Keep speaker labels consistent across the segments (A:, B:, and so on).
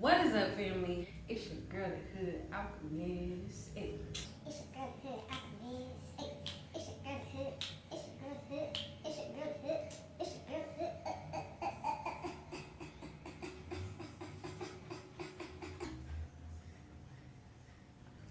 A: What is up, family? It's your girl, the Hood Alchemist. Hey.
B: It's your girl, the Hood Alchemist. Hey. It's your girl, the Hood. It's your girl, the Hood. It's your girl, the Hood. It's your girl, the Hood.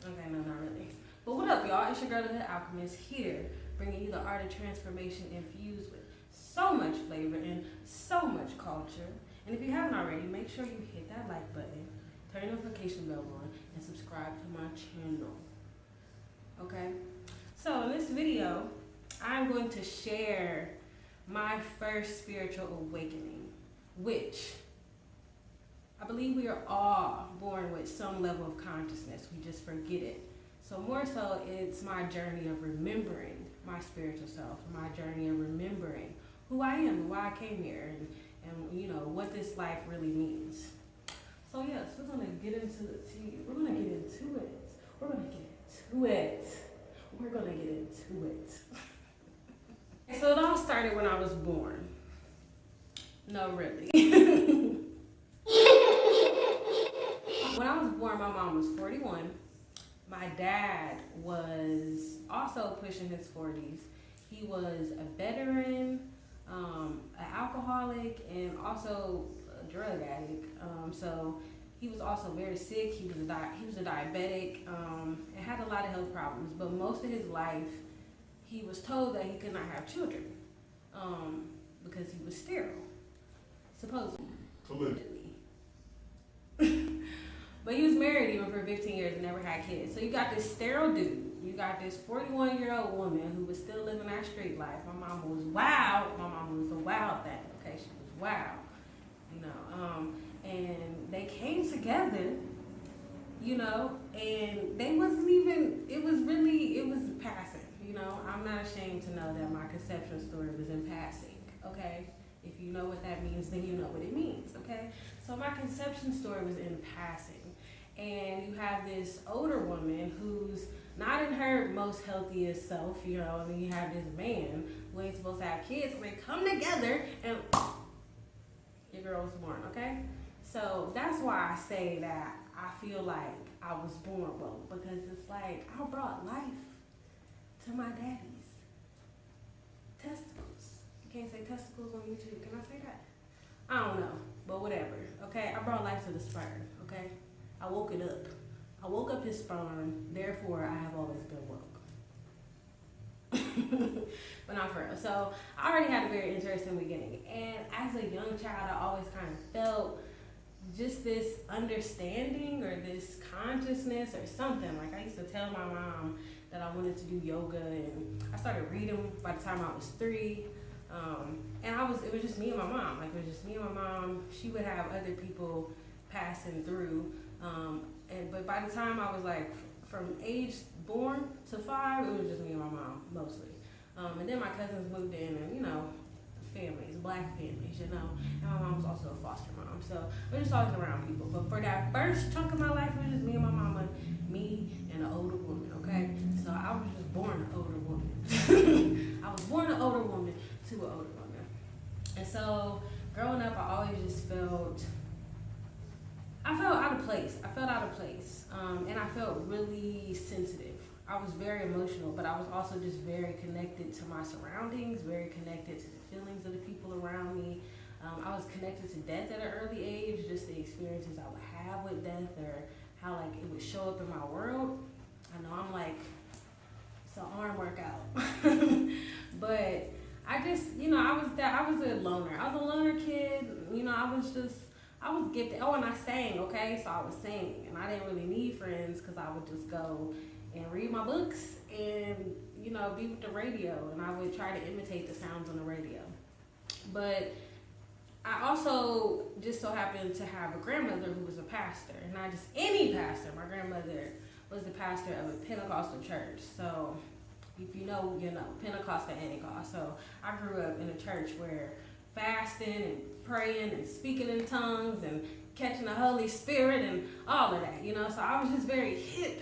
A: Okay, no, not really. But what up, y'all? It's your girl, the Hood Alchemist, here, bringing you the art of transformation infused with so much flavor and so much culture. And if you haven't already, make sure you hit that like button, turn the notification bell on, and subscribe to my channel. Okay? So in this video, I'm going to share my first spiritual awakening, which I believe we are all born with some level of consciousness. We just forget it. So more so, it's my journey of remembering my spiritual self, my journey of remembering who I am and why I came here, and you know, what this life really means. So yes, we're gonna get into the tea. We're gonna get into it. We're gonna get into it. We're gonna get into it. So it all started when I was born. No, really. When I was born, my mom was 41. My dad was also pushing his 40s. He was a veteran, an alcoholic, and also a drug addict. So he was also very sick. He was a diabetic, and had a lot of health problems. But most of his life, he was told that he could not have children because he was sterile, supposedly. But he was married even for 15 years and never had kids. So you got this sterile dude. You got this 41-year-old woman who was still living that street life. My mama was wild. My mama was a wild thing. Okay, she was wild. You know, and they came together, you know, and they wasn't even, it was passing, you know. I'm not ashamed to know that my conception story was in passing, okay? If you know what that means, then you know what it means, okay? So my conception story was in passing. And you have this older woman who's not in her most healthiest self, you know, and then you have this man who ain't supposed to have kids, and they come together and your girl was born, okay? So that's why I say that I feel like I was born well, because it's like I brought life to my daddy's testicles. You can't say testicles on YouTube, can I say that? I don't know, but whatever, okay? I brought life to the sperm, okay? I woke it up. I woke up his sperm, therefore I have always been woke. But not for real. So I already had a very interesting beginning. And as a young child, I always kind of felt just this understanding or this consciousness or something. Like I used to tell my mom that I wanted to do yoga, and I started reading by the time I was 3. And it was just me and my mom. Like it was just me and my mom. She would have other people passing through. But by the time I was like from age born to 5, it was just me and my mom mostly. And then my cousins moved in, and you know, families, black families, you know. And my mom was also a foster mom, so we're just always around people. But for that first chunk of my life, it was just me and my mama, me and an older woman. Okay, so I was just born an older woman. I was born an older woman to an older woman. And so growing up, I always just felt out of place. I felt out of place, and I felt really sensitive. I was very emotional, but I was also just very connected to my surroundings, very connected to the feelings of the people around me. I was connected to death at an early age, just the experiences I would have with death, or how like it would show up in my world. I know I'm like, it's an arm workout, but I just, you know, I was a loner. I was a loner kid. You know, I was gifted. Oh, and I sang, okay? So I was singing, and I didn't really need friends because I would just go and read my books and, you know, be with the radio, and I would try to imitate the sounds on the radio. But I also just so happened to have a grandmother who was a pastor, and not just any pastor. My grandmother was the pastor of a Pentecostal church. So if you know, you know, Pentecostal Antichrist. So I grew up in a church where fasting and praying and speaking in tongues and catching the Holy Spirit and all of that, you know. So I was just very hip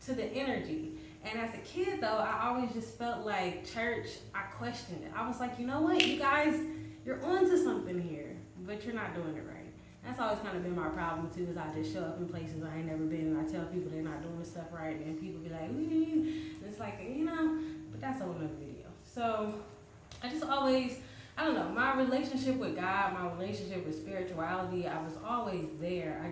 A: to the energy. And as a kid, though, I always just felt like church, I questioned it. I was like, you know what, you guys, you're onto something here, but you're not doing it right. That's always kind of been my problem too, is I just show up in places I ain't never been and I tell people they're not doing stuff right and people be like, and it's like, but that's a whole nother video. So I just always, I don't know, my relationship with God, my relationship with spirituality, I was always there.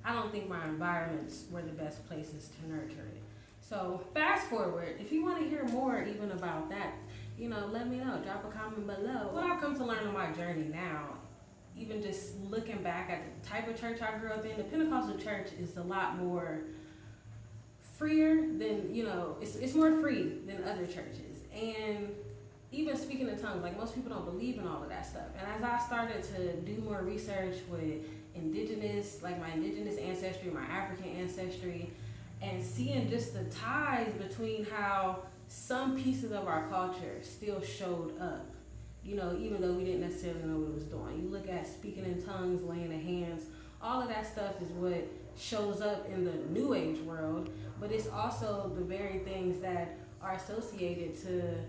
A: I don't think my environments were the best places to nurture it. So fast forward, if you want to hear more even about that, let me know. Drop a comment below. What I've come to learn on my journey now, even just looking back at the type of church I grew up in, the Pentecostal church is a lot more freer than, it's more free than other churches. And even speaking in tongues, like most people don't believe in all of that stuff. And as I started to do more research with my indigenous ancestry, my African ancestry, and seeing just the ties between how some pieces of our culture still showed up, even though we didn't necessarily know what it was doing. You look at speaking in tongues, laying of hands, all of that stuff is what shows up in the New Age world, but it's also the very things that are associated to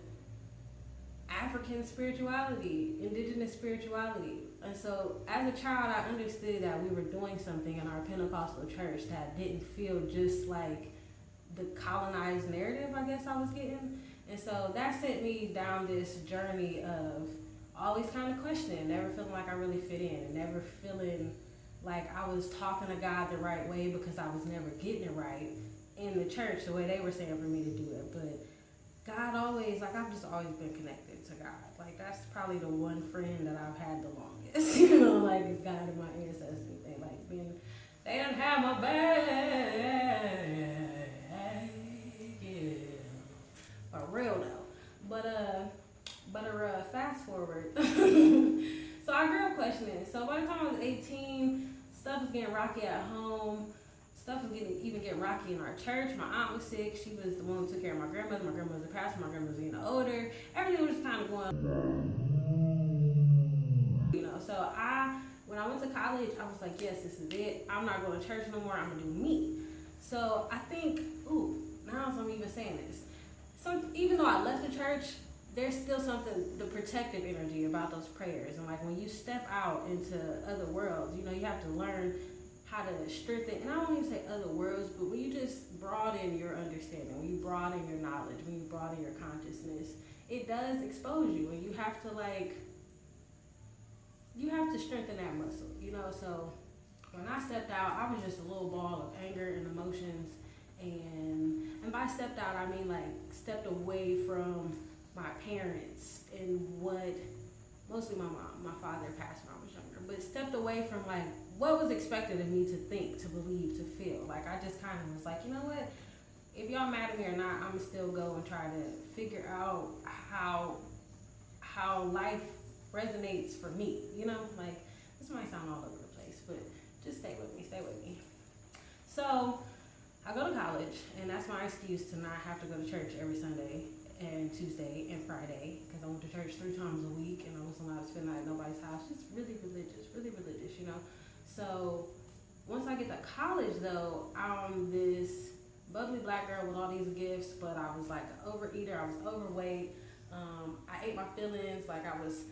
A: African spirituality, indigenous spirituality. And so as a child, I understood that we were doing something in our Pentecostal church that didn't feel just like the colonized narrative, I guess I was getting. And so that sent me down this journey of always kind of questioning, never feeling like I really fit in, never feeling like I was talking to God the right way because I was never getting it right in the church the way they were saying for me to do it. But God always, I've just always been connected to God. That's probably the one friend that I've had the longest. It's God and my ancestors. They didn't have my back. Yeah. For real though. But fast forward. So I grew up questioning. So by the time I was 18, stuff was getting rocky at home. Stuff was getting rocky in our church. My aunt was sick. She was the one who took care of my grandmother. My grandmother was a pastor. My grandmother was getting older. Everything was just kind of going. So when I went to college, I was like, yes, this is it. I'm not going to church no more. I'm going to do me. So I think, now I'm even saying this. So even though I left the church, there's still something, the protective energy about those prayers. And when you step out into other worlds, you have to learn how to strengthen, and I don't even say other worlds, but when you just broaden your understanding, when you broaden your knowledge, when you broaden your consciousness, it does expose you, and you have to strengthen that muscle, So when I stepped out, I was just a little ball of anger and emotions, and by stepped out, I mean stepped away from my parents and mostly my mom. My father passed when I was younger, but stepped away from what was expected of me to think, to believe, to feel. I just kind of was you know what? If y'all mad at me or not, I'm gonna still go and try to figure out how life resonates for me. This might sound all over the place, but just stay with me. So I go to college, and that's my excuse to not have to go to church every Sunday and Tuesday and Friday, because I went to church 3 times a week, and I wasn't allowed to spend the night at nobody's house. Just really religious. So once I get to college, though, I'm this bubbly black girl with all these gifts, but I was an overeater. I was overweight. I ate my feelings. I was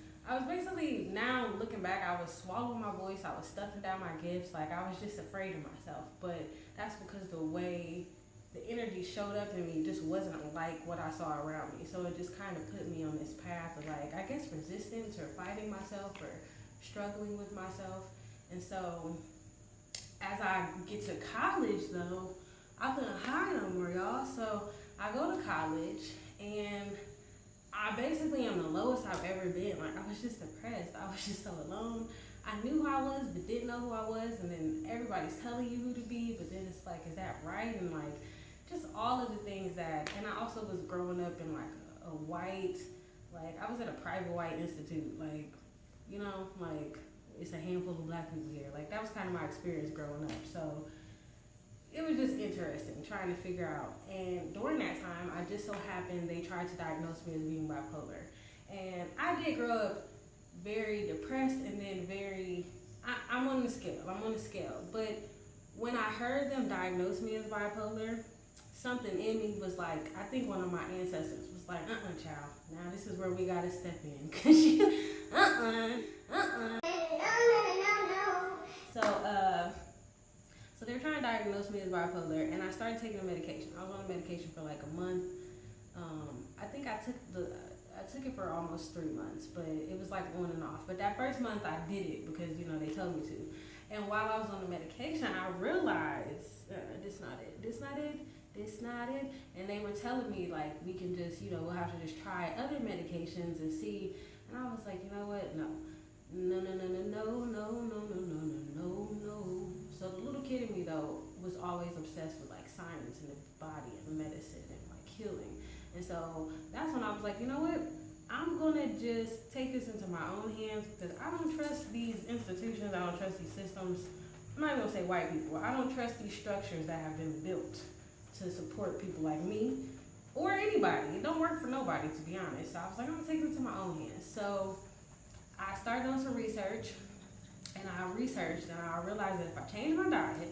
A: basically, now looking back, I was swallowing my voice. I was stuffing down my gifts. I was just afraid of myself. But that's because the way the energy showed up in me just wasn't like what I saw around me. So it just kind of put me on this path of I guess resistance or fighting myself or struggling with myself. And so as I get to college though, I couldn't hide no more, y'all. So I go to college, and I basically am the lowest I've ever been. I was just depressed. I was just so alone. I knew who I was, but didn't know who I was. And then everybody's telling you who to be, but then it's is that right? And just all of the things that, and I also was growing up in a white, I was at a private white institute, it's a handful of black people here. That was kind of my experience growing up. So it was just interesting trying to figure out. And during that time, I just so happened they tried to diagnose me as being bipolar. And I did grow up very depressed, and then I'm on the scale. But when I heard them diagnose me as bipolar, something in me was I think one of my ancestors was child, now this is where we gotta step in. Cause you, So they were trying to diagnose me as bipolar, and I started taking the medication. I was on the medication for like a month. I think I took it for almost 3 months, but it was like on and off. But that first month I did it because, you know, they told me to. And while I was on the medication, I realized this not it. And they were telling me like, we can just, you know, we'll have to just try other medications and see. And I was like, you know what? No. So the little kid in me though was always obsessed with like science and the body and medicine and like healing. And so that's when I was like, you know what? I'm gonna just take this into my own hands because I don't trust these institutions. I don't trust these systems. I'm not even gonna say white people. I don't trust these structures that have been built to support people like me or anybody. It don't work for nobody, to be honest. So I was like, I'm gonna take it into my own hands. So I started doing some research, and I researched, and I realized that if I changed my diet,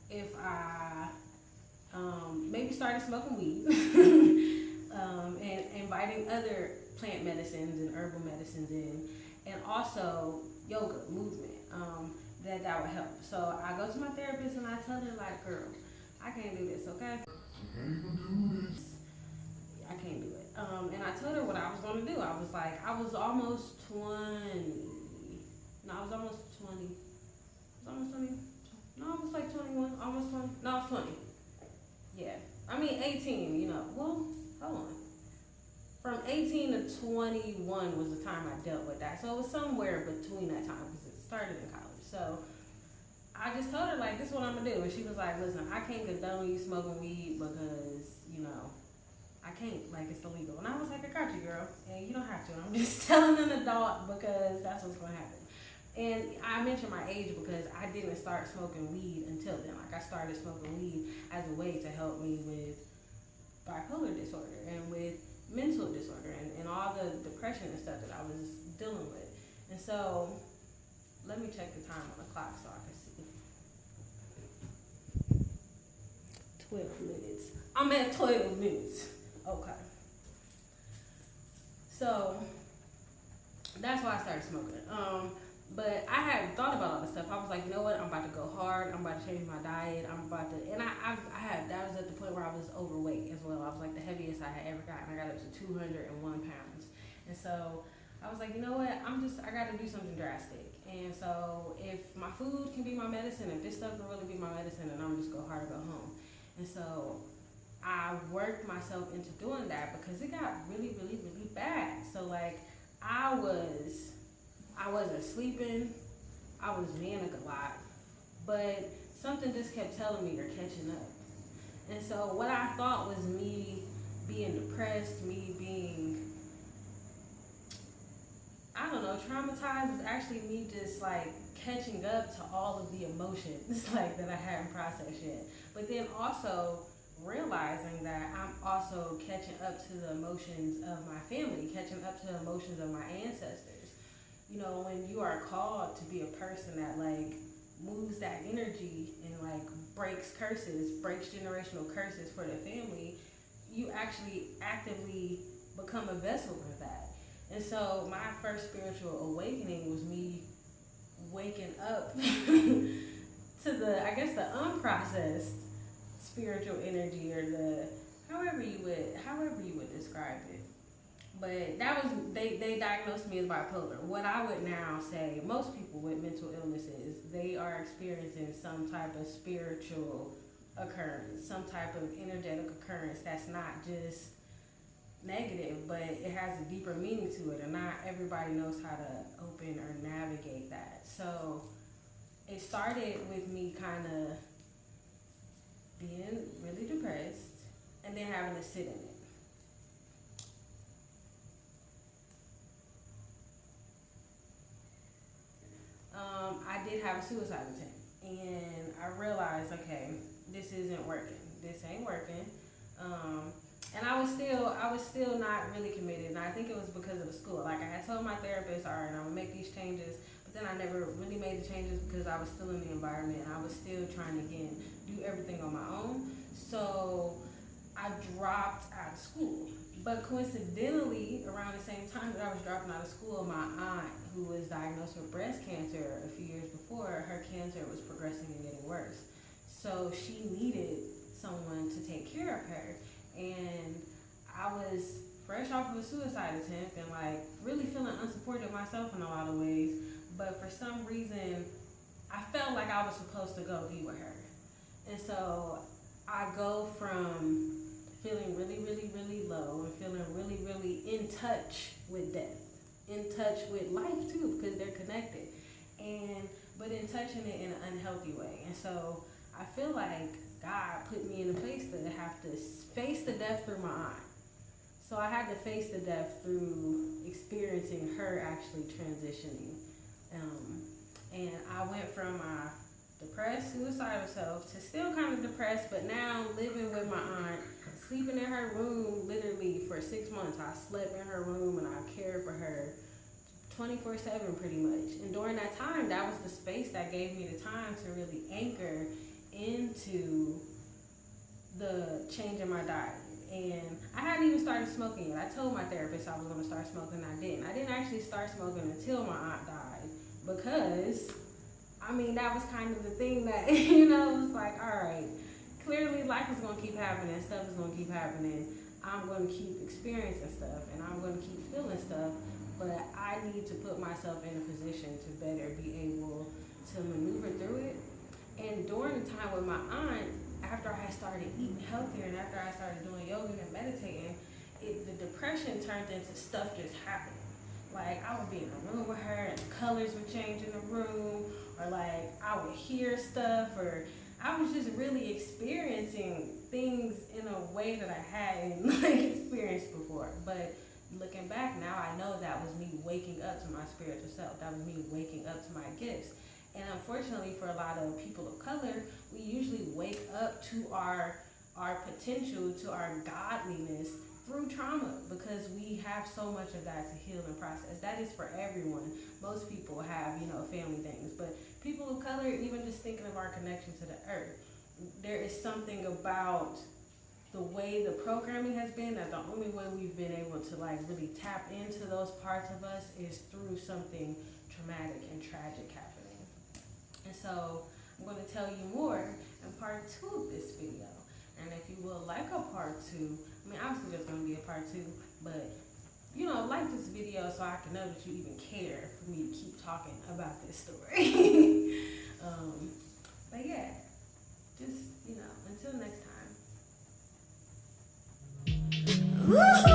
A: if I maybe started smoking weed, and inviting other plant medicines and herbal medicines in, and also yoga, movement, that would help. So I go to my therapist and I tell her like, girl, I can't do this, okay? I can't do it. And I told her what I was going to do. I was like, I was almost 20. No, I was almost 20. I was almost 20. No, I was like 21. Almost 20. No, I was 20. Yeah. I mean, 18, you know. Well, hold on. From 18 to 21 was the time I dealt with that. So it was somewhere between that time because it started in college. So I just told her, like, this is what I'm going to do. And she was like, listen, I can't condone you smoking weed because, you know, I can't, like, it's illegal. And I was like, I got you, girl. And you don't have to. I'm just telling an adult because that's what's going to happen. And I mentioned my age because I didn't start smoking weed until then. Like, I started smoking weed as a way to help me with bipolar disorder and with mental disorder and all the depression and stuff that I was dealing with. And so, let me check the time on the clock so I can see. 12 minutes. I'm at 12 minutes. Okay. So, that's why I started smoking. But I had thought about all this stuff. I was like, you know what? I'm about to go hard. I'm about to change my diet. I'm about to, and that was at the point where I was overweight as well. I was like the heaviest I had ever gotten. I got up to 201 pounds. And so I was like, you know what? I got to do something drastic. And so if my food can be my medicine, if this stuff can really be my medicine, then I'm just go hard or go home. And so I worked myself into doing that because it got really, really, really bad. So like I wasn't sleeping, I was manic a lot, but something just kept telling me you're catching up. And so what I thought was me being depressed, me being, I don't know, traumatized was actually me just like catching up to all of the emotions like that I hadn't processed yet. But then also realizing that I'm also catching up to the emotions of my family, catching up to the emotions of my ancestors. You know, when you are called to be a person that like moves that energy and like breaks generational curses for the family, you actually actively become a vessel for that. And so my first spiritual awakening was me waking up to the, I guess, the unprocessed spiritual energy, or the however you would describe it. But that was, they diagnosed me as bipolar. What I would now say, most people with mental illnesses, they are experiencing some type of spiritual occurrence, some type of energetic occurrence that's not just negative, but it has a deeper meaning to it, and not everybody knows how to open or navigate that. So it started with me kind of being really depressed and then having to sit in it. I did have a suicide attempt, and I realized, okay, this isn't working. This ain't working. And I was still not really committed, and I think it was because of the school. Like I had told my therapist, all right, I'm gonna make these changes, but then I never really made the changes because I was still in the environment, and I was still trying to, again, do everything on my own. So I dropped out of school. But coincidentally, around the same time that I was dropping out of school, my aunt, who was diagnosed with breast cancer a few years before, her cancer was progressing and getting worse. So she needed someone to take care of her. And I was fresh off of a suicide attempt and like really feeling unsupported myself in a lot of ways. But for some reason, I felt like I was supposed to go be with her. And so I go from feeling really, really, really low and feeling really, really in touch with death, in touch with life too, because they're connected. But in touching it in an unhealthy way. And so I feel like God put me in a place to have to face the death through my aunt. So I had to face the death through experiencing her actually transitioning. And I went from my depressed, suicidal self to still kind of depressed, but now living with my aunt, sleeping in her room literally for 6 months. I slept in her room and I cared for her 24/7 pretty much. And during that time, that was the space that gave me the time to really anchor into the change in my diet. And I hadn't even started smoking yet. I told my therapist I was going to start smoking, and I didn't. I didn't actually start smoking until my aunt died because, I mean, that was kind of the thing that, it was like, all right, clearly life is going to keep happening, stuff is going to keep happening. I'm going to keep experiencing stuff, and I'm going to keep feeling stuff, but I need to put myself in a position to better be able to maneuver through it. And during the time with my aunt, after I had started eating healthier and after I started doing yoga and meditating, the depression turned into stuff just happening. Like, I would be in a room with her and the colors would change in the room, or like I would hear stuff, or I was just really experiencing things in a way that I hadn't experienced before. But looking back now, I know that was me waking up to my spiritual self. That was me waking up to my gifts. And unfortunately, for a lot of people of color, we usually wake up to our potential, to our godliness through trauma, because we have so much of that to heal and process. That is for everyone. Most people have, family things, but people of color, even just thinking of our connection to the earth, there is something about the way the programming has been that the only way we've been able to really tap into those parts of us is through something traumatic and tragic happening. And so I'm going to tell you more in part 2 of this video. And if you would like a part 2, obviously there's going to be a part 2, but like this video so I can know that you even care for me to keep talking about this story. But yeah, just, until next time.